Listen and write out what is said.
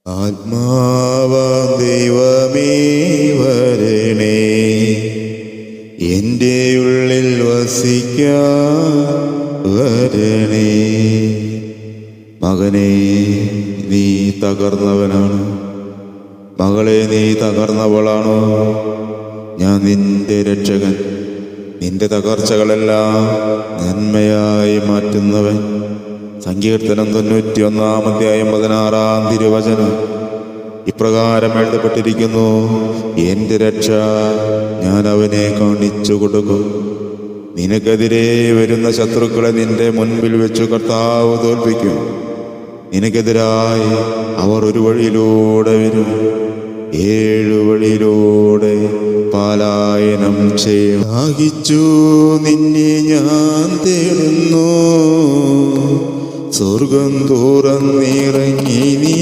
ആത്മാവാം ദൈവമേ വരണേ, എൻ്റെ ഉള്ളിൽ വസിക്കാൻ വരണേ. മകനെ, നീ തകർന്നവനാണ്. മകളെ, നീ തകർന്നവളാണോ? ഞാൻ നിന്റെ രക്ഷകൻ, നിന്റെ തകർച്ചകളെല്ലാം നന്മയായി മാറ്റുന്നവൻ. സങ്കീർത്തനം 91-16 തിരുവചനം ഇപ്രകാരം എഴുതപ്പെട്ടിരിക്കുന്നു: എൻ്റെ രക്ഷ ഞാൻ അവനെ കാണിച്ചു കൊടുക്കും. നിനക്കെതിരെ വരുന്ന ശത്രുക്കളെ നിന്റെ മുൻപിൽ വെച്ചു കർത്താവ് തോൽപ്പിക്കും. നിനക്കെതിരായി അവർ ഒരു വഴിയിലൂടെ വരും, 7 വഴിയിലൂടെ പലായനം ചെയ്യും. ദാഹിച്ചു നിന്നെ ഞാൻ തേടുന്നു, സ്വർഗം തുറന്നിറങ്ങി നീ